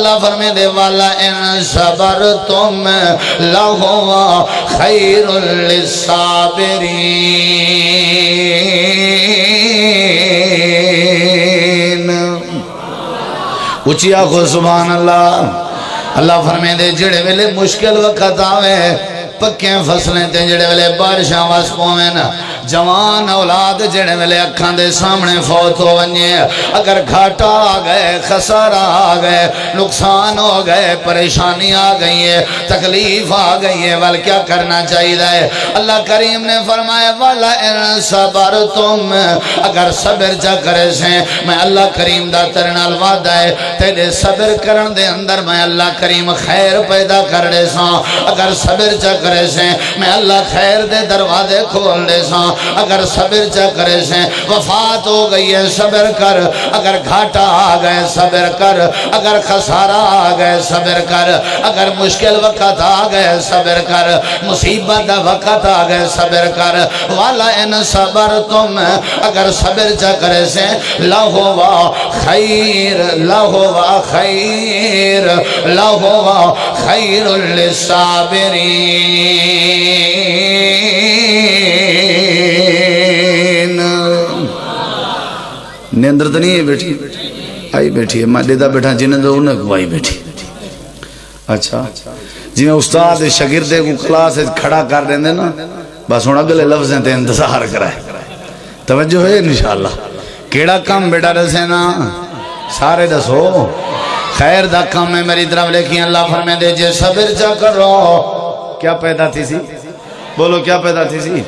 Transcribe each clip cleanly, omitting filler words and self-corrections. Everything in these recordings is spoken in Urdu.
اللہ فرمے دے والا ان صبرتم لہوا خیر للصابرین اچھی آخو سبحان اللہ اللہ فرمے دے جڑے ویلے مشکل وقت آوے پکیں فصلیں تے جڑے ویلے بارشاں واس پویں جوان اولاد جڑے ویلے اکھاں دے سامنے فوت ہو ونجے اگر گھاٹا آ گئے خسارہ آ گئے نقصان ہو گئے پریشانی آ گئی ہے تکلیف آ گئی ہے ول کیا کرنا چاہیے اللہ کریم نے فرمایا والا ان صبرتم اگر صبر جا کرے سے میں اللہ کریم دا ترنال وعدہ ہے تیرے صبر کرن دے اندر میں اللہ کریم خیر پیدا کر دے سا اگر صبر جا کرے سے میں اللہ خیر دے دروازے کھول دے سا اگر صبر چا کرے سے وفات ہو گئی ہے صبر کر اگر گھاٹا آ گئے صبر کر اگر خسارہ آ گئے صبر کر اگر مشکل وقت آ گئے صبر کر مصیبت وقت آ گئے صبر کر والا ان صبر تم اگر صبر چا کرے سے لہوا خیر لہوا خیر لہوا خیر للصابرین نیندر تو نہیں ہے بیٹھی آئی بیٹھی ہے میں دیدہ بیٹھا جنہیں دو انہیں کو آئی بیٹھی اچھا جی میں استاد شاگردے کو کلاس کھڑا کر دیں دے نا بس ہونا گلے لفظیں تے انتظار کرائے توجہ ہے انشاءاللہ کیڑا کام بیٹا رسے نا سارے دسو خیر دا کام میں میری طرف لیکن اللہ فرمے دے جے صبر جا کرو کیا پیدا تھی سی بولو کیا پیدا تھی سی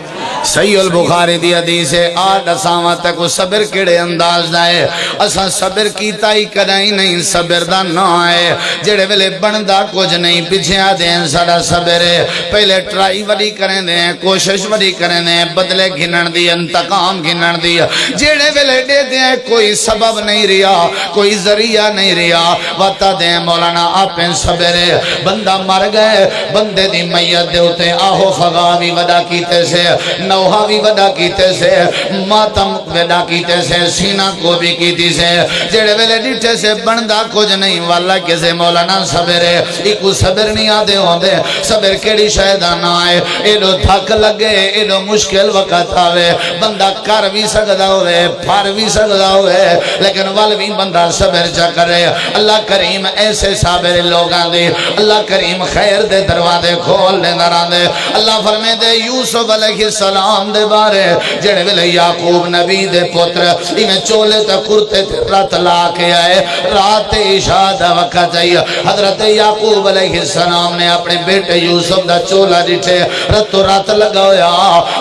صحیح البخاری دی حدیث ہے آٹھ اساوہ تک وہ صبر کڑے انداز دائے اساں صبر کیتا ہی کرائی نہیں صبر دا نہ آئے جڑے ویلے بندہ کچھ نہیں پیچھے آ دیں سارا صبر ہے پہلے ٹرائی ولی کریں دیں کوشش ولی کریں دیں بدلے گھنن دی انتقام گھنن دی جڑے ویلے دے دیں کوئی سبب نہیں ریا کوئی ذریعہ نہیں ریا وطا دیں مولانا آپیں صبر ہے بندہ مر گئے بندے دی میت دے ہوتے آہو فغاوی ودا کیتے سے نوحہ بھی ودا کیتے سے ماتم ودا کیتے سے سینہ کو بھی کیتی سے جڑے ویلے ڈیٹے سے بندہ کچھ نہیں والا کسے مولانا صبر ہے ایکو صبر نہیں آدھے ہوندے صبر کیڑی شاہدانہ آئے ایڈو تھک لگے ایڈو مشکل وقت آوے بندہ کر بھی سکتا ہوئے پھر بھی سکتا ہوئے لیکن والوی بندہ صبر چا کرے اللہ کریم ایسے صابر لوگاں دے اللہ کریم خیر دے دروازے کھول دے نران دے اللہ فرمے دے یوسف علیہ السلام دے بارے جڑے ویلے یعقوب نبی دے پتر انہیں چولے تا کرتے رات لا کے آئے رات عشاء دا وقت آئی حضرت یعقوب علیہ السلام نے اپنے بیٹے یوسف دا چولا ڈٹھے رات رات لگایا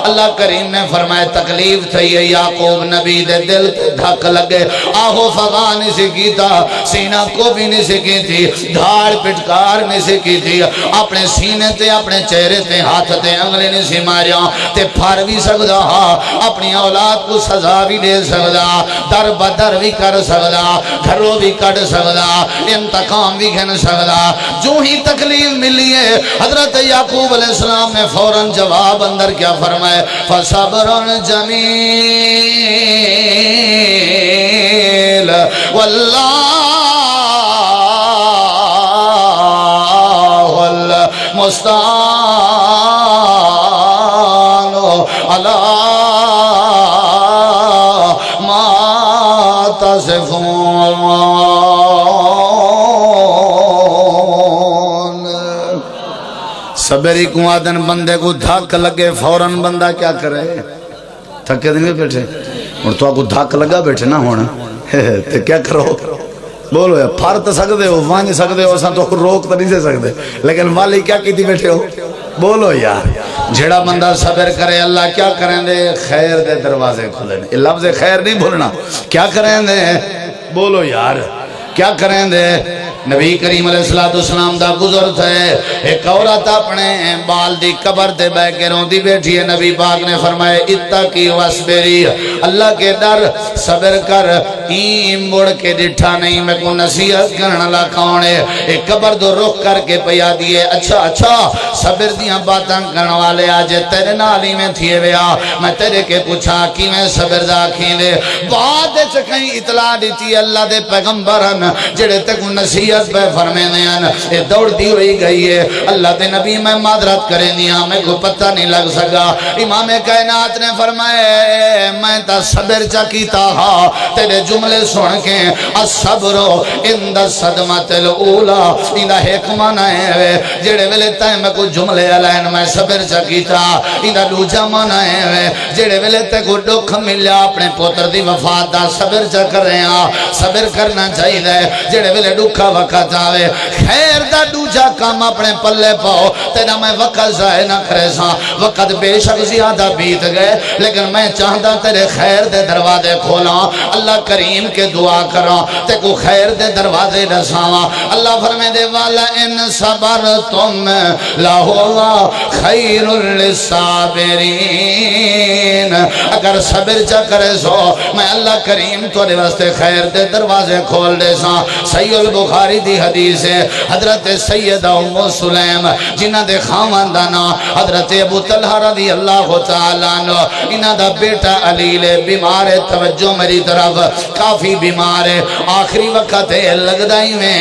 اللہ کریم نے فرمائے تکلیف تھی یعقوب نبی دے دل تے دھک لگے آہو فغا نہیں سکی تھا سینہ کو بھی نہیں سکی تھی دھاڑ پٹکار نہیں سکی تھی اپنے سینے تے اپنے چہرے تے ہاتھ تے انگلے نہیں سی ماریا تے پھر بھی سکتا اپنی اولاد کو سزا بھی دے سکتا در بدر بھی کر سکتا گھروں بھی کٹ سکتا انتقام بھی گھن سکتا جو ہی تکلیف ملی ہے حضرت یعقوب علیہ السلام نے فوراً جواب اندر کیا فرمائے فصبر جمیل واللہ المستعان علی ما تصفون صبری کو آدن بندے کو دھاک لگے فوراً بندہ کیا کرے تھکے دیں گے بیٹھے اور تو آپ کو دھاک لگا بیٹھے نہ ہونا تو کیا کرو بولو یا پھار تو سکتے ہو وانج سکتے ہو تو روک تو نہیں سے سکتے لیکن والی کیا کیتی بیٹھے ہو بولو یار جھڑا بندہ صبر کرے اللہ کیا کریں دے خیر دے دروازے کھلیں دے لفظ خیر نہیں بھولنا کیا کریں دے بولو یار کیا کریں دے نبی کریم علیہ السلام دا گزر تھے ایک عورت اپنے بال دی قبر دے بے کے روندی بیٹھی ہے نبی پاک نے فرمائے اتقی واسبری اللہ کے ڈر صبر کر این مڑ کے ڈٹھا نہیں میں کو نصیحت کرنا لا کون ہے ایک قبر دو رخ کر کے پیا دیئے اچھا صبر دیاں باتاں کرنا والے آجے تیرے نالی میں تھیے ویا میں تیرے کے پوچھا کی میں صبر دا کھین دے بعد چکیں اطلاع دیتی اللہ دے پیغمبرن جڑے تے کو نصیحت نصیحت پہ فرمے دیان اے دوڑ دی ہوئی گئی ہے اللہ دے نبی میں معذرت کرے دیا میں کو پتہ نہیں لگ سکا امام کائنات نے فرمایا میں تا صبر چا کیتا ہا تیرے جملے سن کے الصبر عند الصدمۃ الاولی ایندا حکمہ ہے جڑے ویلے تے میں کو جملے الائن میں صبر چا کیتا ایندا دوجا معنی ہے جڑے ویلے تے کو دکھ ملیا اپنے پوتر دی وفات دا صبر چا کر رہے ہیں صبر کرنا چاہیے جڑے ویلے دکھا وقت آوے خیر دا دوجا کام اپنے پلے پاؤ تیرا میں وقت ضائع نہ کرے سا وقت بے شک زیادہ بیت گئے لیکن میں چاہتا تیرے خیر دے دروازے کھولا اللہ کریم کے دعا کرا تے کو خیر دے دروازے رساوا اللہ فرمے دے والا ان صبرتم لہو خیر للصابرین اگر صبر چا کرے سو میں اللہ کریم تو واسطے خیر دے دروازے کھول دے سا صحیح البخاری دی حدیث ہے حضرت سیدہ ام سلیم جنہ دے خاوندانا حضرت ابو طلحہ رضی اللہ تعالیٰ عنہ انہ دا بیٹا علیل بیمار ہے توجہ میری طرف کافی بیمار ہے آخری وقت ہے لگدائی میں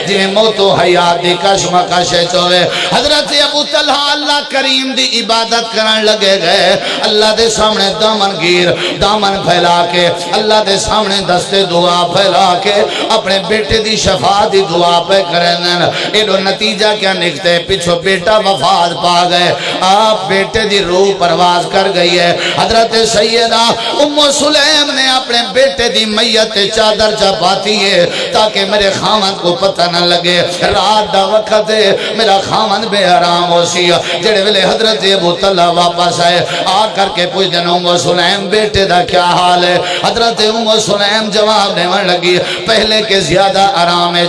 جنہیں موت و حیات دی کشمکش چوئے حضرت ابو طلحہ اللہ کریم دی عبادت کرن لگے گئے اللہ دے سامنے دامن گیر دامن پھیلا کے اللہ دے سامنے دستے دعا پھیلا کے اپنے بیٹے دی شفا دی دعا پہ کرنن ایڈو نتیجہ کیا نکتے پیچھو بیٹا وفات پا گئے آپ بیٹے دی روح پرواز کر گئی ہے حضرت سیدہ ام سلیم نے اپنے بیٹے دی میت چادر چپاتی ہے تاکہ میرے خامن کو پتہ نہ لگے رات دا وقت ہے میرا خامن بے حرام ہو سی جڑے ویلے حضرت ابو طلحہ واپس آئے آ کر کے پوچھ دن ام سلیم بیٹے دا کیا حال ہے حضرت ام سلیم جواب دیون لگی پہلے کے زیادہ آرام ہے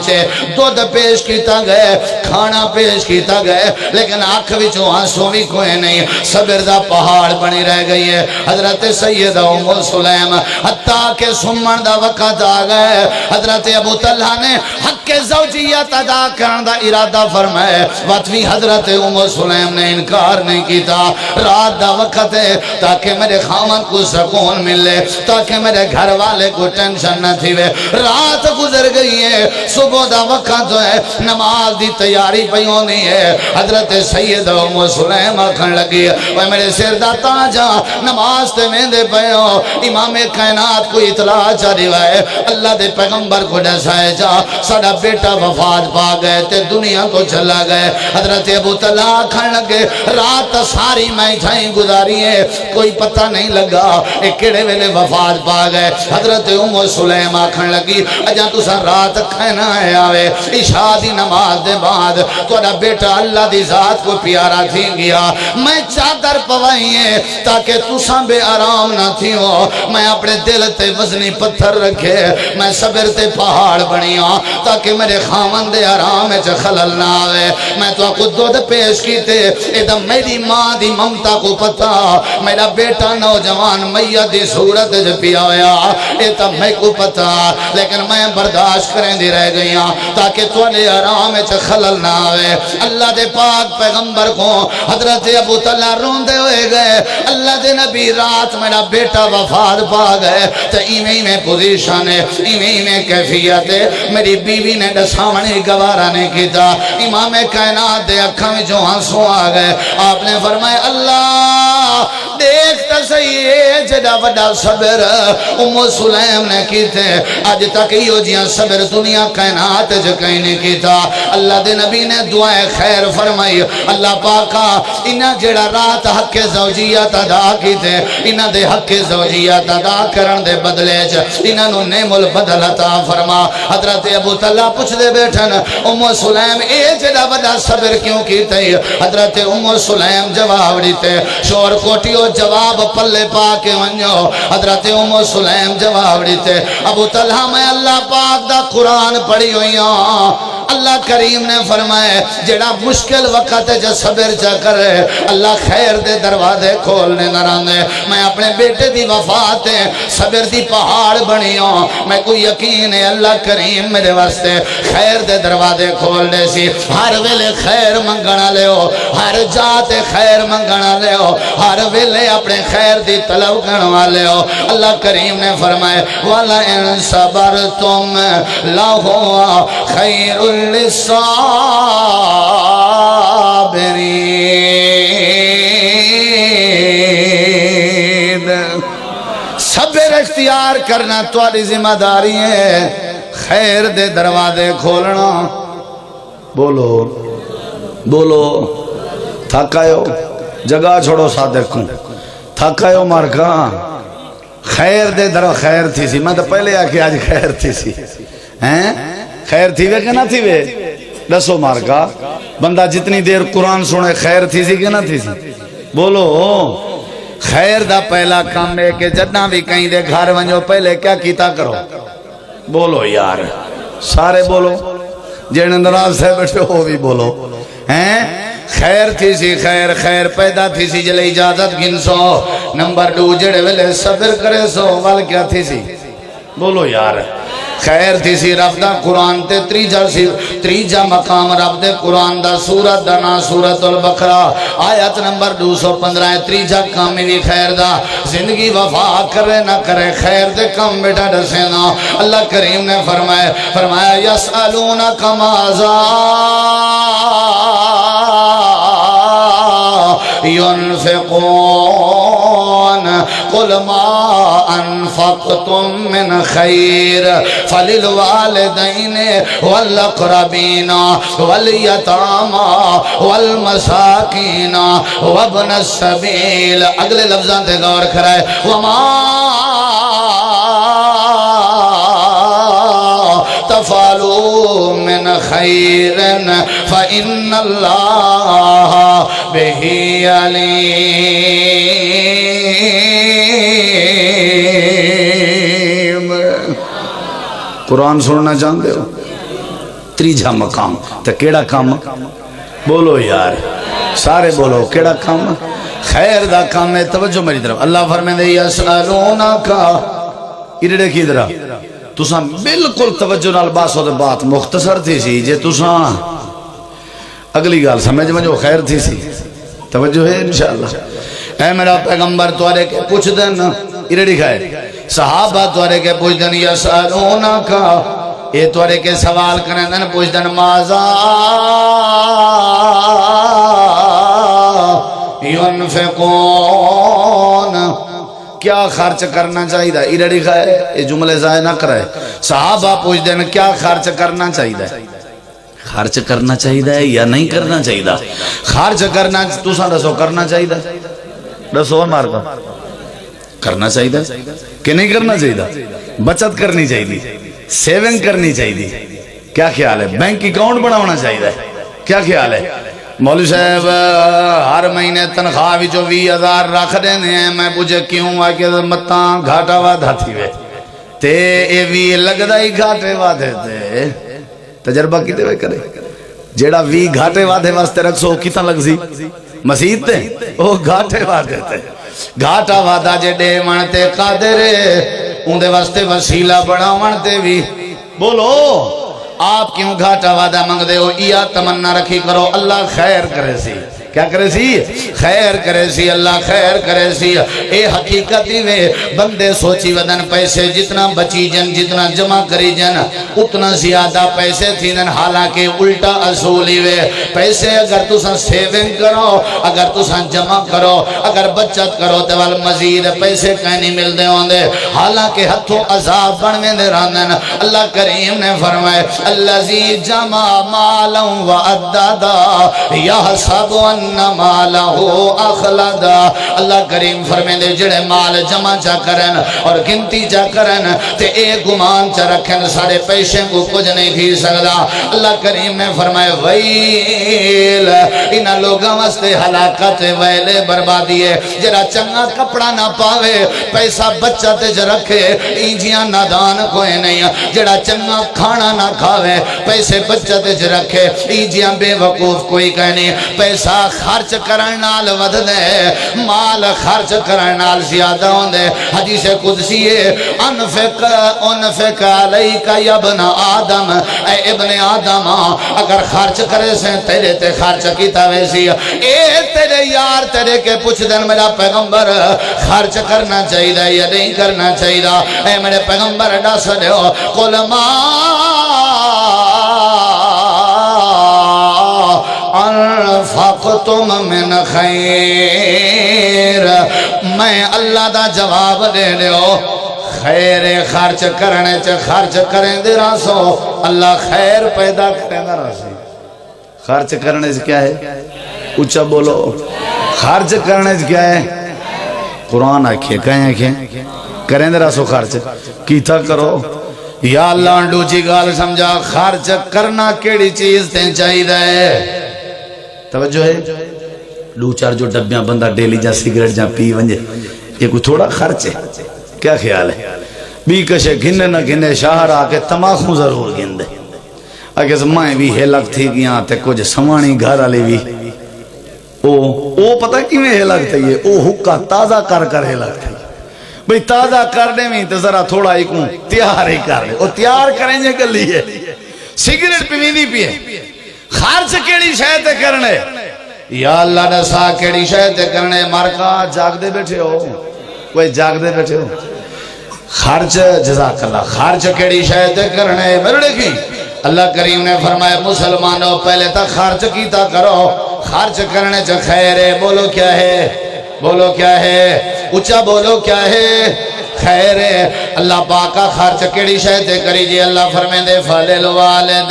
دودھ پیش کیتا گئے کھانا پیش کیتا گئے لیکن آنکھ وچوں آنسو بھی کوئی نہیں صبر دا پہاڑ بنی رہ گئی ہے حضرت سیدہ ام سلیم حتیٰ کہ سمن دا وقت آ گئے حضرت ابو طلحہ نے حق زوجیت ادا کرن دا ارادہ فرمائے واتوی حضرت ام سلیم نے انکار نہیں کیتا رات دا وقت ہے تاکہ میرے خامن کو سکون ملے تاکہ میرے گھر والے کو ٹینشن نہ تھی رات گزر گئی ہے صبح دا وقت جو ہے نماز دی تیاری پیوں نہیں ہے حضرت سیدہ ام سلیم آکھن لگی وہ میرے سر دا تاجا نماز تے میں دے پیوں امام کائنات کو اطلاع چاہ دیوائے اللہ دے پیغمبر کو ڈسائے جا ساڑا بیٹا وفات پا گئے تے دنیا کو چلا گئے حضرت ابو طلحہ آکھن لگے رات ساری میں چھائیں گزاری ہے کوئی پتہ نہیں لگا ایک کڑے ویلے وفات پا گئے حضرت ام سلیم آکھن لگی اجا تو سا رات کھینا ہے آوے عشاء دی نماز دے بعد توڑا بیٹا اللہ دی ذات کو پیارا تھی گیا میں چادر پوائی ہے تاکہ تو سا بے آرام نہ تھی ہو میں اپنے دل تے وزنی پتھر رکھے میں صبر تے پہاڑ بنیا تاکہ میرے خامن دے آرام چا خلل نہ آوے میں تو کو دودھ پیش کی تے ادھا میری ماں دی ممتا کو پتا میرا بیٹا نوجوان میت دی صورت جو پیا ہویا ادھا میں کو پتا لیکن میں برداشت کریں دی رہ گئیاں تاکہ توڑے آرام چا خلل نہ آوے اللہ دے پاک پیغمبر کو حضرت ابو طلحہ روندے ہوئے گئے اللہ دے نبی رات میرا بیٹا وفات پا گئے تو ایمیں میں پوزیشن ہے ایمیں میں کیفیت ہے میری بیوی نے ڈسامنی گوارا نہیں کیتا امام کائنات دے اکھا میں جو آنسو آ گئے آپ نے فرمائے اللہ دیکھتا صحیح ہے جدا وڈا صبر ام سلیم نے کیتے آج تک یہ جیاں صبر دنیا کائنات جو کہیں نہیں کیتا اللہ دے نبی نے دعائے خیر فرمائی اللہ پاکا انہا جڑا رات حق زوجیت ادا کیتے انہا دے حق زوجیت ادا کرن دے بدلے انہا نو نعم البدل عطا فرما حضرت ابو طلحہ پوچھ دے بیٹھن ام سلیم اے جڑا وڈا صبر کیوں کیتے حضرت ام سلیم جواب دیتے شور کوٹیو جواب پلے پا کے ونجو حضرت ام سلیم جواب دیتے ابو طلحہ میں اللہ پاک دا قرآن پڑھی ہوئی ہاں اللہ کریم نے فرمایا جڑا مشکل وقت جو صبر چا کرے اللہ خیر دے دروازے کھولنے نہ راندے میں اپنے بیٹے دی وفات صبر دی پہاڑ بنی ہوں میں کوئی یقین ہے اللہ کریم میرے واسطے خیر دے دروازے کھول دے سی ہر ویلے خیر منگنا لے ہو ہر جات خیر منگنا لے ہو ہر ویلے اپنے خیر دی طلب کرنا لے ہو اللہ کریم نے فرمائے وَلَئِن صَبَرْتُمْ لَهُوَ خَيْرٌ لِلصَّابِرِينَ صبر اختیار کرنا تمہاری ذمہ داری ہے خیر دے دروازے کھولنا بولو بولو تھک آئے ہو جگہ چھوڑو صادق ہوں تھک آئے ہو مارکا خیر دے درو خیر تھی سی میں تو پہلے آکے آج خیر تھی سی خیر تھی وے کہ نہ تھی وے دسو مارکا بندہ جتنی دیر قرآن سنے خیر تھی سی کہ نہ تھی سی بولو خیر دا پہلا کام ہے کہ جدنا بھی کہیں دے گھر ونجو پہلے کیا کیتا کرو بولو یار سارے بولو جن ناراض سے بیٹھے ہو بھی بولو خیر تھی سی خیر خیر پیدا تھی سی جلے اجازت گن سو نمبر 2 جڑے ویلے صبر کرے سو وال کیا تھی سی بولو یار خیر تھی سی رب دا قرآن تے تریجا مقام رب دے قرآن دا سورت دا نا سورت البقرہ آیت نمبر 215 تریجا کامی بھی خیر دا زندگی وفا کرے نہ کرے خیر دے کم بیٹا ڈسینا اللہ کریم نے فرمایا یسألونک ماذا ينفقون قل ما أنفقتم من خير فللوالدين والأقربين واليتامى والمساكين وابن السبيل اگلے لفظاں تے غور کرائے وما تفعلوا من خير فإن الله به عليم قرآن سننا چاہتے ہو تریجا مقام تو کیڑا کام بولو یار سارے بولو کیڑا کام خیر دا کام ہے توجہ میری طرف اللہ فرمائے دے یسألونکا ادھر کی ادھر تساں بالکل توجہ نال باسو دے بات مختصر تھی سی جے تساں اگلی گال سمجھ میں جو خیر تھی سی توجہ ہے انشاءاللہ اے میرا پیغمبر توارے کے پوچھ دن ادھر دکھائے صحابہ توارے کے پوچھ دن یسألونکا اے توارے کے سوال کریں دن پوچھ دن ماذا ينفقون کیا خرچ کرنا چاہیے دا ادھر دکھائے یہ جملے ضائع نہ کرے صحابہ پوچھ دن کیا خرچ کرنا چاہیے خرچ کرنا چاہیے یا نہیں کرنا چاہیے خرچ کرنا تساں دسو کرنا چاہیے دسو مارکا کرنا چاہیے کہ نہیں کرنا چاہیے بچت کرنی چاہیے سیونگ کرنی چاہیے کیا خیال ہے بینک اکاؤنٹ بناونا چاہیے کیا خیال ہے مولوی صاحب ہر مہینے تنخواہ بھی جو 20,000 رکھ دینے ہیں میں پوچھے کیوں آکے متاں گھاٹا وادھا تھی وے تے اے بھی لگدہ ہی گھاٹے وادھے تے تجربہ کیتے ہوئے کرے جیڑا 20 گھاٹے وادھے واسطے رکھ سو کتنا لگ سی مسیح تے وہ گھاٹے وادھے تے گھاٹا وادھا جے دے منتے قادرے اندے واسطے وسیلہ بڑا منتے بھی بولو آپ کیوں گھاٹا وعدہ مانگ دے ہو یا تمنا رکھی کرو اللہ خیر کرے سی کیا کرے سی خیر کرے سی اللہ خیر کرے سی اے حقیقتی میں بندے سوچی ودن پیسے جتنا بچی جن جتنا جمع کری جن اتنا زیادہ پیسے تھی دن حالانکہ الٹا اصولی وے پیسے اگر تساں سیونگ کرو اگر تساں جمع کرو اگر بچت کرو تو وال مزید پیسے کہیں مل دے ہوں دے حالانکہ ہتھوں عذاب بنویں دے راندن اللہ کریم نے فرمائے اللذی جمع مالا و عددا یحسب ان ان مالہ اخلدا اللہ کریم فرمیندے جڑے مال جمع چا کرن اور گنتی چا کرن تے اے گمان چا رکھن سارے پیشے کو کچھ نہیں تھی سکدا اللہ کریم نے فرمایا ویل انہاں لوگاں واسطے ہلاکت ویل بربادی ہے جڑا چنگا کپڑا نہ پاوے پیسہ بچہ تے ج رکھے اینجیاں نادان کوئی نہیں جڑا چنگا کھانا نہ کھاوے پیسے بچہ تے ج رکھے اینجیاں بے وقوف کوئی کہہ نہیں پیسہ خرچ کرن نال ود دے مال خرچ کرن نال زیادہ ہوندے حدیث قدسی ہے انفق علیک یا ابن آدم اے ابن آدم اگر خرچ کرے سے تیرے تے خرچ کیتا ویسی اے تیرے یار تیرے کے پوچھ دن میرا پیغمبر خرچ کرنا چاہیے یا نہیں کرنا چاہیے اے میرے پیغمبر دس دیو قل ما انفقتم من خیر میں اللہ دا جواب دے لیو خیر خرچ کرنے چا خرچ کریں دے راسو اللہ خیر پیدا کریں دے راسو خرچ کرنے سے کیا ہے اچھا بولو خرچ کرنے سے کیا ہے قرآن آکھے کہیں آکھے کریں دے راسو خرچ کیتا کرو یا اللہ انڈو جی گال سمجھا خرچ کرنا کیڑی چیز تین چاہی دے توجہ ہے دو چار جو ڈبیاں بندہ ڈیلی جا سگریٹ جا پی ونجے یہ کوئی تھوڑا خرچ ہے کیا خیال ہے بی کشے گھنے نہ گھنے شاہر آکے تماخوں ضرور گھن دے اگر زمائیں بھی ہیلک تھی گیاں تے کچھ سمانی گھر آلے بھی او پتہ کی میں ہیلک تھی او حکا تازہ کر ہیلک تھی بھئی تازہ کرنے میں تو ذرا تھوڑا ایکوں تیار ہی کر لے او تیار کریں جے کر لیے سگریٹ پیویدی پیے خرچ کیڑی شہتے کرنے یا اللہ نسا کیڑی شہتے کرنے مارکا جاگ دے بیٹھے ہو کوئی جاگ دے بیٹھے ہو خرچ جزاک اللہ خرچ کیڑی شہتے کرنے میرے دیکھی اللہ کریم نے فرمایا مسلمانوں پہلے تک خرچ کیتا کرو خرچ کرنے چا خیر ہے بولو کیا ہے بولو کیا ہے اچھا بولو کیا ہے خیر ہے اللہ پاکا خرچ کیڑی شہتے کری جی اللہ فرمائے دے فَلِلْ وَالِدَيْنِ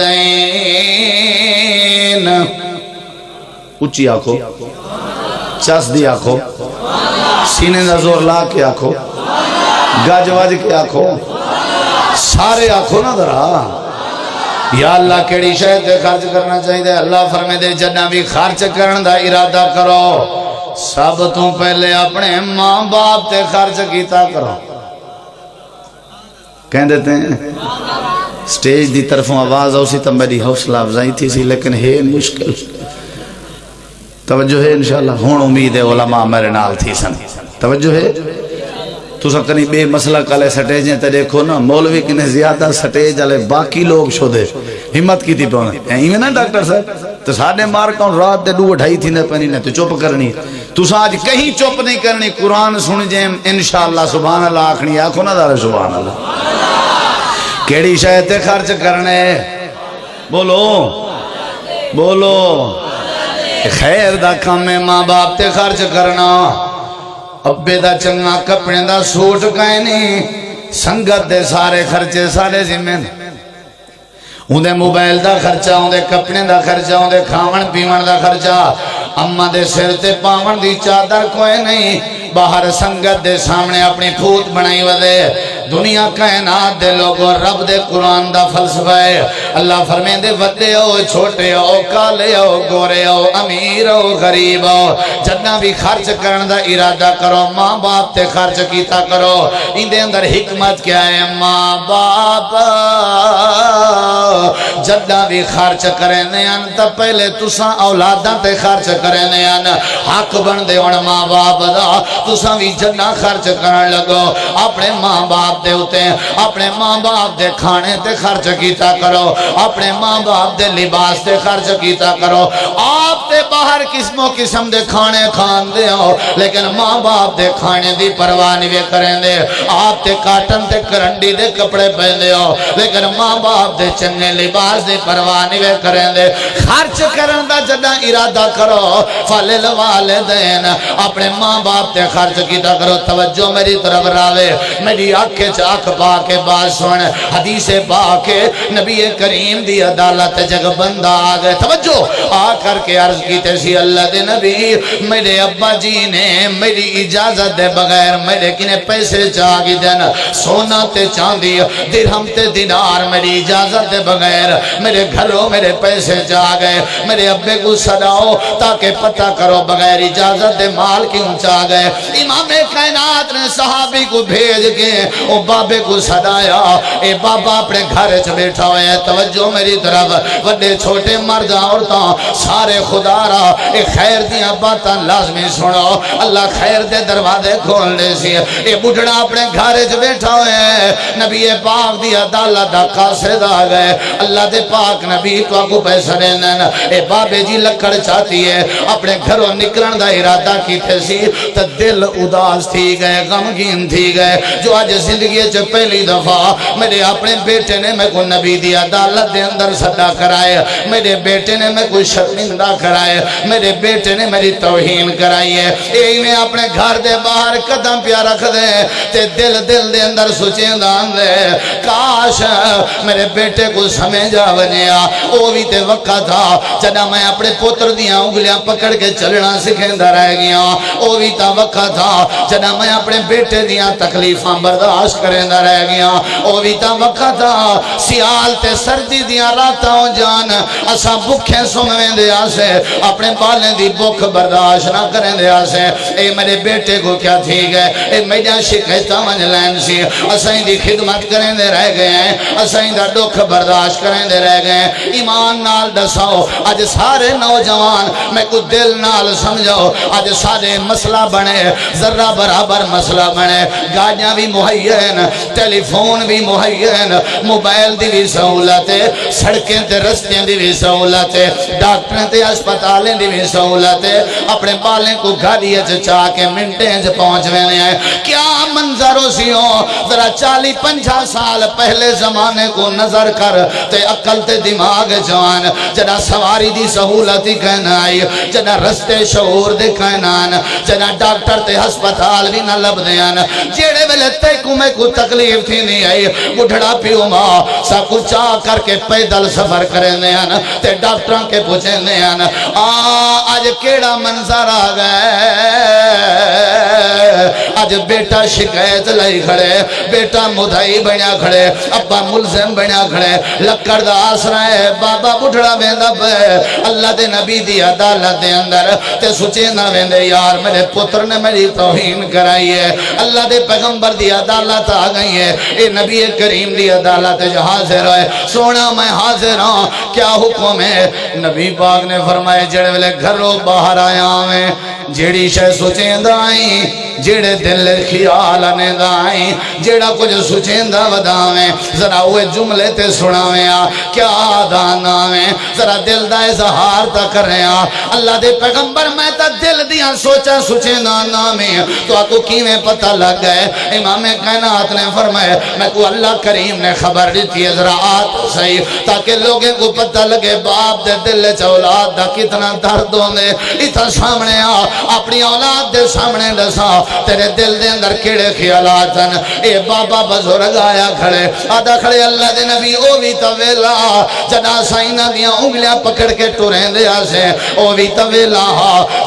اچھی آنکھو چس دی آنکھو سینے دا زور لا کے آنکھو گاج واج کے آنکھو سارے آنکھو نا درہا یا اللہ کیڑی شہد خرچ کرنا چاہیے اللہ فرمائے دے جنہ بھی خرچ کرن دا ارادہ کرو سب تو پہلے اپنے ماں باپ تے خرچ کیتا کرو کہہ دیتے ہیں سٹیج دی طرفوں آواز ہو سی تو میری حوصلہ افزائی تھی سی لیکن ہے مشکل توجہ ہے انشاءاللہ ہون امید ہے علماء میرے نال تھی سن توجہ ہے تو سا کنی بے مسئلہ کالے سٹیجیں تے دیکھو نا مولوی کنے زیادہ سٹیج آلے باقی لوگ شو دے ہمت کی تھی پہنے ایمیں نا ڈاکٹر صاحب تو ساڑھے مار کون رات دے 2:30 تھی نے پہنی نے تو چپ کرنی تو سا آج کہیں چپ نہیں کرنی قرآن سن جائیں انشاءاللہ سبحان اللہ آکھنی آکھو نا دارے سبحان اللہ کیڑی شاید خرچ کرنے بولو بولو خیر دا کام میں ماں باپ تے خرچ کرنا ابے دا چنگا کپڑے دا سوٹ کہنی سنگت دے سارے خرچے سارے ذمہ اندے موبائل دا خرچہ اندے کپڑے دا خرچہ اندے کھاون پیون دا خرچہ اما دے سر تے پاون دی چادر کوئی نہیں باہر سنگت دے سامنے اپنی پھوت بنائی ودے دنیا کائنات دے لوگوں رب دے قرآن دا فلسفہ ہے اللہ فرمین دے ودے ہو چھوٹے ہو کالے ہو گورے ہو امیر ہو غریب ہو جتنا بھی خرچ کرن دا ارادہ کرو ماں باپ تے خرچ کیتا کرو ان دے اندر حکمت کیا ہے ماں باپ جتنا بھی خرچ کرنے ان تا پہلے تساں اولاداں تے خرچ کرنے ان حق بن دے ان ماں باپ دا تساں بھی جتنا خرچ کرن لگو اپنے ماں باپ دے ہوتے ہیں اپنے ماں باپ دے کھانے تے خرچ کیتا کرو اپنے ماں باپ دے لباس تے خرچ کیتا کرو آپ تے باہر قسموں قسم دے کھانے کھان دے ہو لیکن ماں باپ دے کھانے دی پرواہ نہیں کریں دے آپ تے کاٹن تے کرنڈی دے کپڑے پہنے ہو لیکن ماں باپ دے چنگے لباس دے پرواہ نہیں کریں دے خرچ کرن دا جدہ ارادہ کرو فَلِلْ وَالِدَيْنِ اپنے ماں باپ تے خرچ کیتا کرو توجہ میری طرف راوے میری آنکھیں چاک پا کے بات سن حدیث پا کے نبی کریم دی عدالت جگ بندہ آگئے توجہ آ کر کے عرض کی کیتے سی اللہ دے نبی میرے ابا جی نے میری اجازت دے بغیر میرے کنے پیسے چاہی دینا سونا تے چاندی درہم تے دینار میری اجازت دے بغیر میرے گھروں میرے پیسے چاہ گئے میرے ابے کو صداؤ تاکہ پتہ کرو بغیر اجازت دے مال کیوں چاہ گئے امام کائنات نے صحابی کو بھیج کے او بابے کو صدایا اے بابا اپنے گھر چ بیٹھا ہوئے ہے توجہ میری طرف وڈے چھوٹے مرد عورتاں سارے خدا را اے خیر دیاں باتاں لازمی سنو اللہ خیر دے دروازے کھول دے سی اے بڑھڑا اپنے گھر چ بیٹھا ہوئے ہے نبی پاک دی عدالت دا قاصد آ گئے اللہ دے پاک نبی تو کو پیسہ دین اے بابے جی لکڑ چاہتی ہے اپنے گھروں نکلن دا ارادہ کیتے سی تے دل اداس تھی گئے غمگین تھی گئے جو آج زندگی چ پہلی دفعہ میرے اپنے بیٹے نے میں کو نبی دی عدالت دے اندر صدا کرائے میرے بیٹے نے میں کو شرمندہ کرائے میرے بیٹے نے میری توہین کرائی ہے میں اپنے گھر دے باہر قدم پیا رکھ دے تے دل دے اندر سوچیں دان دے کاش میرے بیٹے کو سمجھا ونیا وہ بھی تے وقت تھا جنا میں اپنے پتر دیاں انگلیاں پکڑ کے چلنا سکھیندہ رہ گیا وہ بھی تا وقت تھا جنا میں اپنے بیٹے دیاں تکلیفاں برداشت کرندہ رہ گیا وہ بھی تا وقت تھا سیال تے سردی دیاں راتاں جان اسا بکھیں سمویں دے آسے اپنے بالیں دی بکھ برداشت نہ کریں دے آسے اے میرے بیٹے کو کیا تھی گئے اے میڈیاں شکایتاں منج لین سی اسائیں دی خدمت کریں دے رہ گئے ہیں اسائیں دا دکھ برداشت کریں دے رہ گئے ہیں ایمان نال دساؤ آج سارے نوجوان میں کو دل نال سمجھو آج سارے مسئلہ بنے ذرہ برابر مسئلہ بنے گاڑیاں بھی مہین ٹیلی فون بھی مہین موبائل دی بھی سہولت ہے سڑکیں تے رستیں دی بھی سہولت ہے ڈاکٹریں تے اسپتالیں دی بھی سہولت ہے اپنے بالیں کو گھڑیے چاہ کے منٹیں سے پہنچ میں ہیں کیا منظر اسی ہو ذرا 40-50 سال پہلے زمانے کو نظر کر تے عقل تے دماغ جوان جنا سواری دی سہولتی کہنا آئی جنا رستے شعور دے کہنا جنا ڈاکٹر تے ہسپتال بھی نہ لب دیان جیڑے ویلے تے کو میں کو تکلیف تھی نہیں آئی بڑھڑا پیو ماں سا کچھ چاہ کر کے پیدل سفر کریں دیان تے ڈاکٹروں کے پوچھیں دیان آج کیڑا منظر آ گئے آج بیٹا شکایت لائی کھڑے بیٹا مدھائی بنیا کھڑے ابا ملزم بنیا کھڑے لکڑ دا آسرا ہے بابا بڑھڑا بیندہ پہ اللہ دے نبی دی عدالت دے اندر تے سوچیں نہ بیندے یار میرے پتر نے میری توہین کرائی ہے اللہ دے پیغمبر دی عدالت آ گئی ہے اے نبی کریم دی عدالت جو حاضر ہے سونا میں حاضر ہوں کیا حکم ہے نبی پاک نے فرمائے جڑے ویلے گھروں باہر آیا میں جیڑی شے سوچیں دائیں جیڑے دل خیال آنے دائیں جیڑا کچھ سوچیں دا وداویں ذرا ہوئے جملے تے سناویں کیا داناویں ذرا دل دا اظہار تا کر رہے اللہ دے پیغمبر میں تا دل دیاں سوچا سوچیں داناویں تو آکو کیویں پتہ لگ گئے امام کائنات نے فرمائے میں کو اللہ کریم نے خبر دیتی ہے ذرا آت صحیح تاکہ لوگیں کو پتہ لگے باپ دے دل چولاد دا کتنا درد ہونے اتنا سامنے اپنی اولاد دے سامنے دسا تیرے دل دے اندر کیڑے خیالات ہیں اے بابا بزرگ آیا کھڑے آدھا کھڑے اللہ دے نبی او بھی طویلہ جنا سائنہ دیاں انگلیاں پکڑ کے ٹوریں دے آسے او بھی طویلہ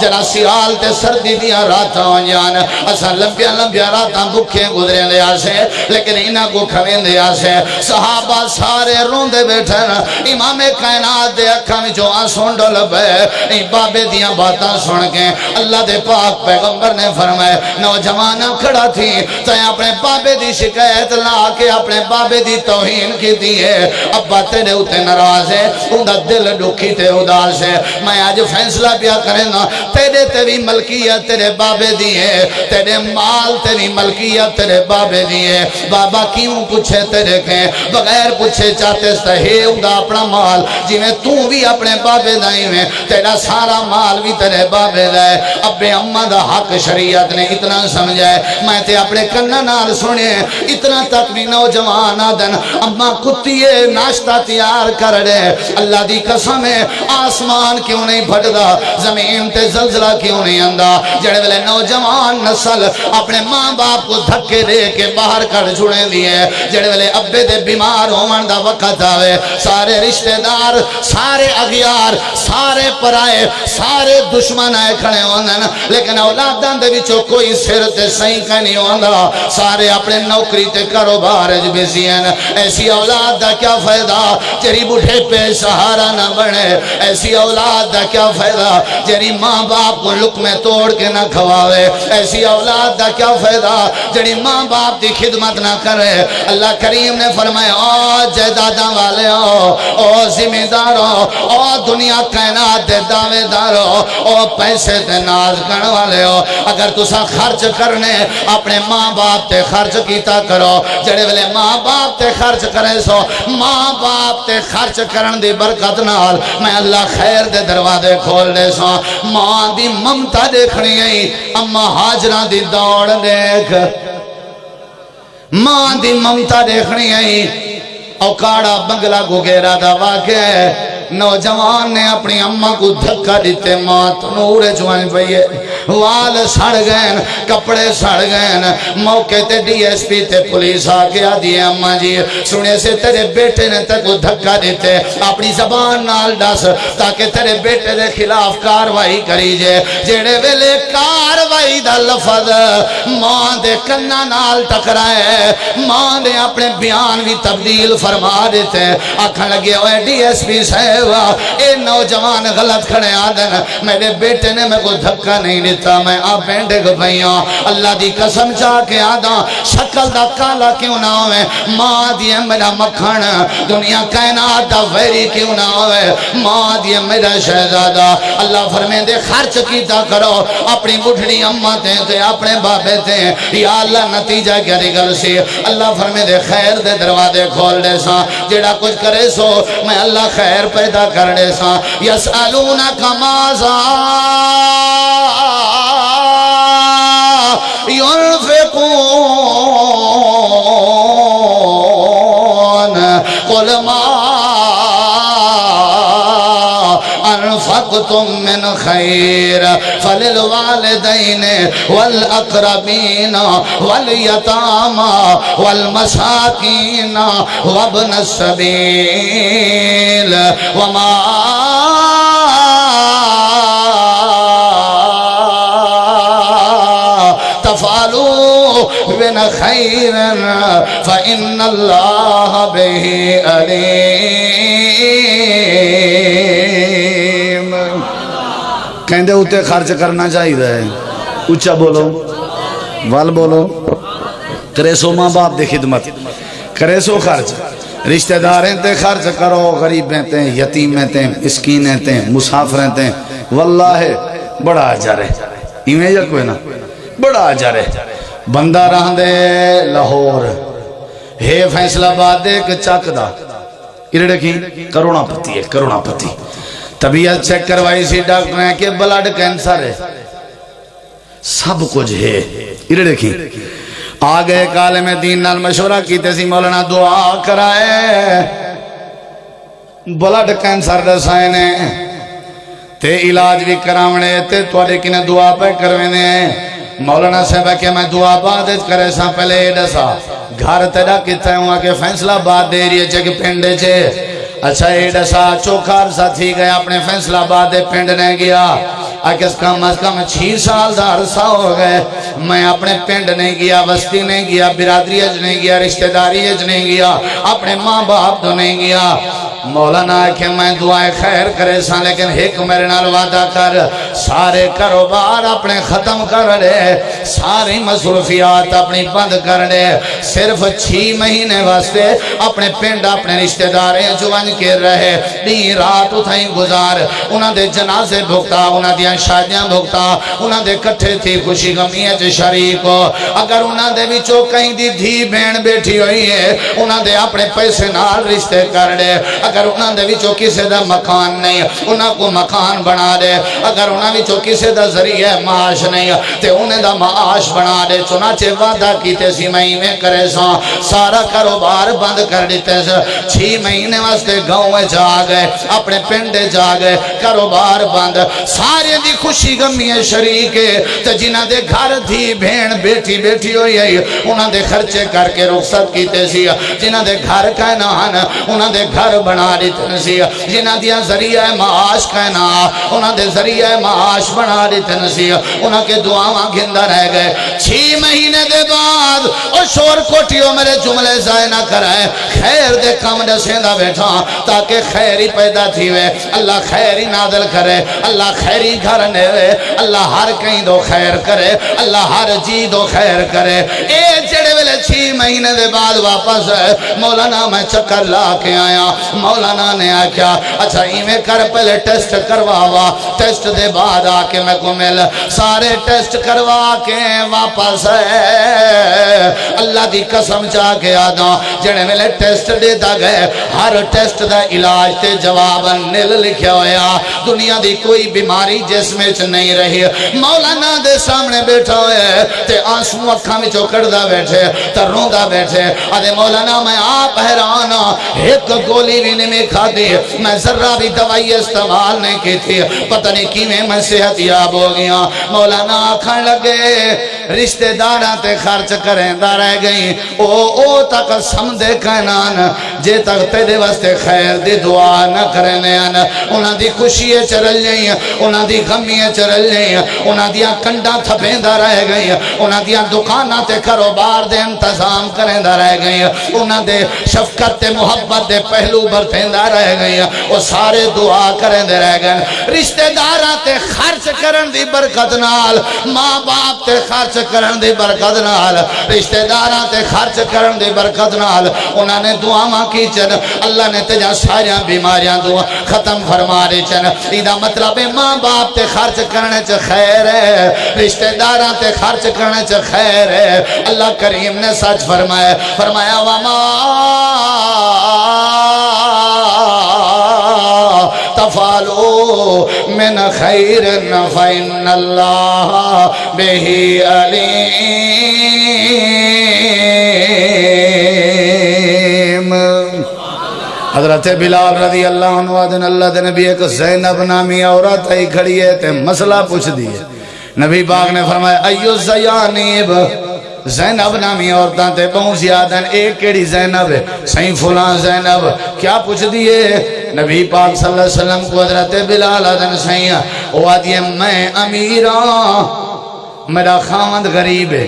جنا سیال تے سردی دیاں راتاں جان اسا لمبیاں لمبیاں راتاں بکھیں گزریں دے آسے لیکن انہاں کو کھویں دے آسے صحابہ سارے رون دے بیٹھن امام کائنات دے اکھاں میں جو آنسون ڈول بے بابے دیاں باتاں سن کے اللہ دے پاک پیغمبر نے فرمائے نوجوانہ کھڑا تھی تو اپنے بابے دی شکایت لا کے اپنے بابے دی توہین کی دی ہے ابا تیرے اتے نراز ہے اندھا دل ڈوکی تے اداس ہے میں آج فیصلہ بیا کریں نا تیرے تیری ملکیت تیرے بابے دی ہے تیرے مال تیری ملکیت تیرے بابے دی ہے بابا کیوں پوچھے تیرے کے بغیر پوچھے چاہتے سہے اندھا اپنا مال جی میں تو بھی اپنے بابے دائی میں تیرا سارا مال بھی تیرے بابے دائے ابے اممہ دا حق شریعت نے اتنا سمجھائے میں تے اپنے کنہ نال سنے اتنا تک بھی نوجوان آدن اممہ کتیے ناشتہ تیار کر رہے اللہ دی قسم ہے آسمان کیوں نہیں پھٹ دا زمین تے زلزلہ کیوں نہیں آندا جڑے ویلے نوجوان نسل اپنے ماں باپ کو دھکے دے کے باہر کر چھڑے دیے جڑے ویلے ابے دے بیمار ہون دا وقت آوے سارے رشتہ دار سارے اغیار سارے پرائے سارے دشمن آئے کھڑے ہوندن لیکن اولاداں دے وچوں کوئی سر تے صحیح کا نہیں ہوندا سارے اپنے نوکری تے کاروبار وچ بزی ہیں ایسی اولاد دا کیا فائدہ جڑی بوڑھے پہ سہارا نہ بنے ایسی اولاد دا کیا فائدہ جڑی ماں باپ کو لقمے توڑ کے نہ کھواوے ایسی اولاد دا کیا فائدہ جڑی ماں باپ دی خدمت نہ کرے اللہ کریم نے فرمایا او جائیداداں والے او ذمہ دارو او دنیا کائنات دے دعوے دارو او پیسے تے ناز کرنے والے ہو اگر تسا خرچ کرنے اپنے ماں باپ تے خرچ کیتا کرو جڑے ویلے ماں باپ تے خرچ کرے سو ماں باپ تے خرچ کرن دی برکت نال میں اللہ خیر دے دروازے کھول دے سو ماں دی ممتا دیکھنی ہے اما ہاجرہ دی دوڑ دیکھ ماں دی ممتا دیکھنی ہے اوکاڑا بنگلہ گوگیرہ دا واقع ہے نوجوان نے اپنی اماں کو دھکا دیتے ماں تنور جوائیں پئیے وال سڑ گئن کپڑے سڑ گئن موقع تے ڈی ایس پی تے پولیس آگیا دیئے اماں جی سنے سے تیرے بیٹے نے تے کو دھکا دیتے اپنی زبان نال ڈس تاکہ تیرے بیٹے دے خلاف کاروائی کری جے جیڑے ویلے کاروائی دا لفظ ماں دے کنہ نال ٹکرائے ماں نے اپنے بیان بھی تبدیل فرما دیتے آکھن لگے ہوئے ڈی ایس پی صاحب اے نوجوان غلط کھڑے آدن میرے بیٹے نے میں کو دھکا نہیں دیتا میں آپ بینڈے کو بھئیاں اللہ دی قسم چاہ کے آدھا شکل دا کالا کیوں نہ ہوئے ماں دیئے میرا مکھن دنیا کائنات دا ویری کیوں نہ ہوئے ماں دیئے میرا شہزادہ اللہ فرمے دے خرچ کیتا کرو اپنی بڑھڑی اماں تے اپنے بابے تے یا اللہ نتیجہ کیا نکل سی اللہ فرمے دے خیر دے دروازے کھول دے سا جیڑا کچھ کرے سو میں اللہ خیر پیدا کرنے سا یسألونک ماذا ينفقون قل ما انفقتم من خیر فللوالدین والاقربین والیتاما والمساکین وابن السبیل وما تفعلوا من خیر فإن اللہ به علیم کہندے ہوتے خرچ کرنا چاہیے ہے اچھا بولو وال بولو کرے سو ماں باپ دے خدمت کرے سو خرچ رشتہ داریں تے خرچ کرو غریبیں تے یتیمیں تے مسکینیں تے مسافریں تے واللہ بڑا اجر ہے ایویں یا کوئی نہ بڑا اجر ہے بندہ رہن دے لاہور ہے فیصلہ آباد ایک چک دا ارڑے کی کروڑا پتی ہے کروڑا پتی طبیعت چیک کروائی سی ڈاکٹر نے کہ بلڈ کینسر ہے سب کچھ ہے ارڑے کی آگئے عالم دین نال مشورہ کیتے سی مولانا دعا کرائے بلڈ کینسر دسائنے تے علاج بھی کراونے تے توڑے کی نے دعا پہ کروینے مولانا صاحب کہ میں دعا بادت کرے سا پہلے دسا گھر تیڑا کتا ہوں کہ فیصلہ باد دے رہی ہے جگ پینڈے چھے اچھا ایڈا سا چوکار سا تھی گیا اپنے فیصلہ باد دے پینڈ نے گیا آکے اس کم از کم 6 سال دا عرصہ ہو گئے میں اپنے پینڈ نہیں گیا وستی نہیں گیا برادری اج نہیں گیا رشتہ داری اج نہیں گیا اپنے ماں باپ تو نہیں گیا مولانا کہ میں دعائیں خیر کرے سا لیکن ایک میرے نال وعدہ کر سارے کاروبار اپنے ختم کر دے ساری مصروفیات اپنی بند کر دے صرف 6 مہینے واسطے اپنے پینڈ اپنے رشتہ داریں جوان کے رہے دین رات اتھائیں گزار انہاں دے جنازے بھگتا انہاں دیاں شادیاں بھگتا انہاں دے کٹھے تھی خوشی غمیت شریک ہو اگر انہاں دے وچوں کہیں دی دھی بین بیٹھی ہوئی ہے انہاں دے اپنے پیسے نال رشتے کر دے اگر انہاں دے وچوں کسے دا مکان نہیں انہاں کو مکان بنا دے اگر انہاں وچوں کسے دا ذریعہ معاش نہیں تے انہیں دا معاش بنا دے چنانچہ وعدہ کیتے سی مہینے کرے سا سارا کاروبار بند کر دیتے سے 6 مہینے واسطے گاؤں میں جا گئے اپنے پنڈے جا گئے کاروبار بند سارے دی خوشی غمی شریک تے جنہاں دے گھر تھی بہن بیٹھی بیٹھی ہوئی ہے انہاں دے خرچے کر کے رخصت کیتے سی جنہاں دے گھر کہنا انہاں دے گھر بنا دیتے سی جنہاں دیا ذریعہ معاش کہنا انہاں دے ذریعہ معاش بنا دیتے سی انہاں کے دعاواں گھندہ رہ گئے 6 مہینے دے بعد اور شور کوٹیوں میرے جملے ضائع نہ کرائے خیر دے کام دسیندہ بیٹھا تاکہ خیری پیدا تھی وے اللہ خیری نادل کرے اللہ خیری گھر نوے اللہ ہر کہیں دو خیر کرے اللہ ہر جی دو خیر کرے اے جڑے ویلے 6 مہینے دے بعد واپس مولانا میں چکر لا کے آیا مولانا نے آکھیا اچھا ایمیں کر پہلے ٹیسٹ کرواوا ٹیسٹ دے بعد آکے میں کو مل سارے ٹیسٹ کروا کے واپس اللہ دی قسم چاہ کے آدھا جڑے میں ٹیسٹ دیتا گئے ہر ٹیسٹ دا علاج تے جواب نل لکھیا ہویا دنیا دی کوئی بیماری جسم وچ نہیں رہی مولانا دے سامنے بیٹھا ہوئے تے آنسو اکھاں وچوں کڑدا بیٹھے تے روندا بیٹھے آدھے مولانا میں آپ حیران ایک گولی بھی نہیں کھا دی میں ذرہ بھی دوائی استعمال نہیں کی تھی پتہ نہیں کیویں میں صحت یاب ہو گیا مولانا آکھن لگے رشتہ داراں تے خرچ کریں دا رہ گئی او تک سمدے کہنان جے تک تیرے واسطے خیر دی دعا نہ کرنے انہاں دی خوشی چرل جائیں انہاں دی غمی چرل جائیں انہاں دیا کنڈا تھپیں دا رہ گئی انہاں دیا دکانہ تے کاروبار دے انتظام کریں دا رہ گئی انہاں دے شفقت تے محبت دے پہلو برتیں دا رہ گئی وہ سارے دعا کریں دے رہ گئے رشتہ داراں تے خرچ کرن دی برکت نال ماں باپ تے خرچ کرن دی برکت نال رشتہ داراں تے خرچ کرن دی برکت نال انہاں نے دعاواں کی چن اللہ نے تجھا ساریاں بیماریاں دعا ختم فرما دے چن ایدہ مطلب ماں باپ تے خرچ کرنے چ خیر ہے رشتہ داراں تے خرچ کرنے چ خیر ہے اللہ کریم نے سچ فرمایا وما تفعلوا من خیر فإن اللہ بہی علیم حضرت بلال رضی اللہ عنہ آدھن اللہ دے نبی ایک زینب نامی عورت ہی کھڑی ہے تے مسئلہ پوچھ دیئے نبی پاک نے فرمایا ایو زیانیب زینب نامی عورتاں تے بہت زیادن ایک کیڑی زینب ہے سہیں فلان زینب کیا پوچھ دیئے نبی پاک صلی اللہ علیہ وسلم کو حضرت بلال آدھن سہیں وہ آدھی میں امیران میرا خامد غریب ہے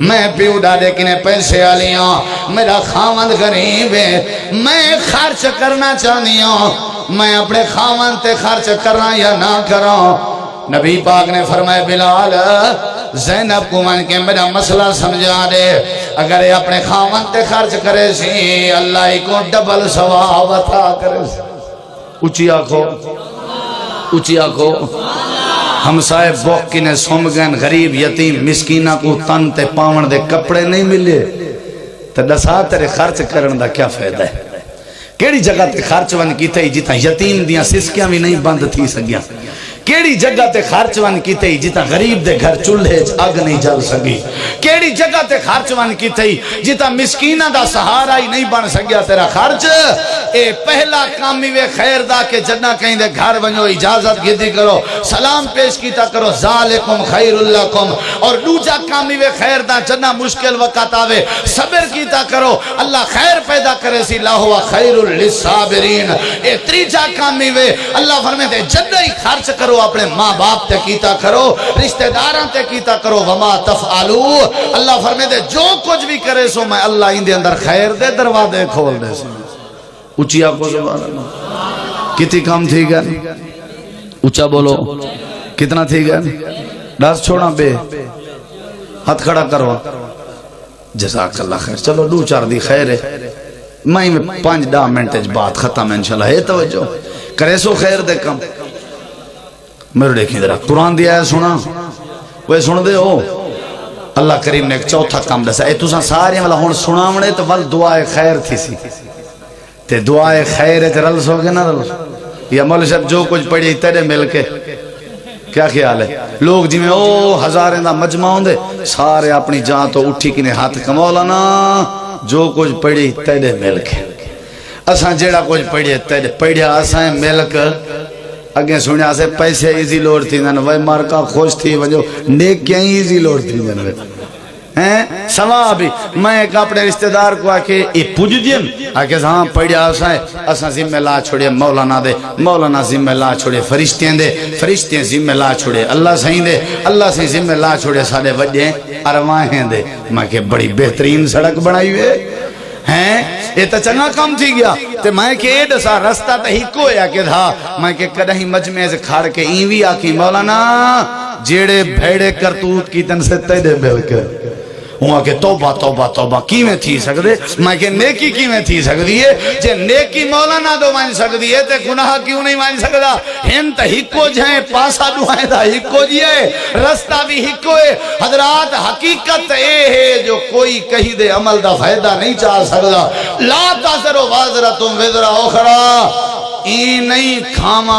میں پیو ڈالے کنے پیسے آلیاں میرا خامد غریب ہے میں خرچ کرنا چاہنی ہوں میں اپنے خامد تے خرچ کرنا یا نہ کروں نبی پاک نے فرمایا بلال زینب کو من کے میرا مسئلہ سمجھا دے اگر یہ اپنے خامد تے خرچ کرے سی اللہ کو ڈبل ثواب عطا کرے سی اچھی آنکھو اچھی آنکھو ہمسائے بوکی نے سم گئن غریب یتیم مسکینہ کو تن تے پاون دے کپڑے نہیں ملے تو دسا تیرے خرچ کرن دا کیا فائدہ ہے کیڑی جگہ تے خرچ ون کی تھی جتا یتیم دیاں سسکیاں بھی نہیں بند تھی سگیاں کیڑی جگہ تے خرچ ون کی تھی جتا غریب دے گھر چولھے اگ نہیں جل سگی کیڑی جگہ تے خرچ ون کی تھی جتا مسکینہ دا سہارا ہی نہیں بن سگیا تیرا خرچ اے پہلا کامی وے خیر دا کہ جنہ کہیں دے گھر بنو اجازت گیدی کرو سلام پیش کیتا کرو ذالکم خیر لکم اور دوجا کامی وے خیر دا جنہ مشکل وقت آوے صبر کیتا کرو اللہ خیر پیدا کرے سی اللہ ہوا خیر للصابرین اے تریجا کامی وے اللہ فرمائے جنہ ہی خرچ کرو اپنے ماں باپ تے کیتا کرو رشتہ داراں تے کیتا کرو وما تفعلو اللہ فرمائے جو کچھ بھی کرے سو میں اللہ ان دے اندر خیر دے دروازے کھول دے سی اچھی آپ کو سبحان اللہ کتنی کام تھی گیا اچھا بولو کتنا تھی گیا ڈاس چھوڑا بے ہاتھ کھڑا کرو جزاک اللہ خیر چلو دو چار دی خیر ہے میں 5-10 منٹ بات ختم ہے انشاءاللہ ہے توجہ کرے سو خیر دے کم میرے دیکھیں ذرا قرآن دیا ہے سنا وہ سن دے ہو اللہ کریم نے ایک چوتھا کام دسا اے تساں سارے والا ہن سناونے تو ول دعا خیر تھی سی تے دعائے خیر رل سو گے نہ رل یا مول صاحب جو کچھ پڑھی تیرے مل کے کیا خیال ہے لوگ جی میں او ہزاریں دا مجمع ہوندے سارے اپنی جان تو اٹھی کنے ہاتھ کمولانا جو کچھ پڑھی تیرے مل کے اساں جیڑا کچھ پڑھی تیرے پڑھیا اساں مل کے اگے سنیا سے پیسے ایزی لوڑ تھی دن وے مارکا خوش تھی وجو نیک کیا ایزی لوڑ تھی دن وے ثواب میں ایک اپنے رشتہ دار کو آکے ای پوج دیم آکے ہاں پڑھیا اساں ذمہ لا چھوڑے مولانا دے مولانا ذمہ لا چھوڑے فرشتیں دے فرشتیں ذمہ لا چھوڑے اللہ سہیں دے اللہ سے ذمہ لا چھوڑے سارے وجہ ارواہیں دے میں کہ بڑی بہترین سڑک بنائی ہوئے ہیں یہ تو چنگا کام تھی گیا تے میں کہ اے دسا رستہ تا ہی کو یا کہ تھا میں کہ کدہیں مجمع سے کھاڑ کے اینوی آکی مولانا جیڑے بھیڑے کرتوت کی تن سے تیدے مل کے ہوں کہ توبہ توبہ توبہ کی میں تھی سکتے میں کہ نیکی کی میں تھی سکتی ہے جے نیکی مولانا دو مان سکتی ہے تے گناہ کیوں نہیں مان سکتا ہن تا ہکو جائیں پاسا دوائیں دا ہکو جائے رستہ بھی ہکو ہے حضرات حقیقت اے ہے جو کوئی کہیں دے عمل دا فائدہ نہیں چاہ سکتا لا تاثر و وازرتم وزر اخرى این نہیں کھاما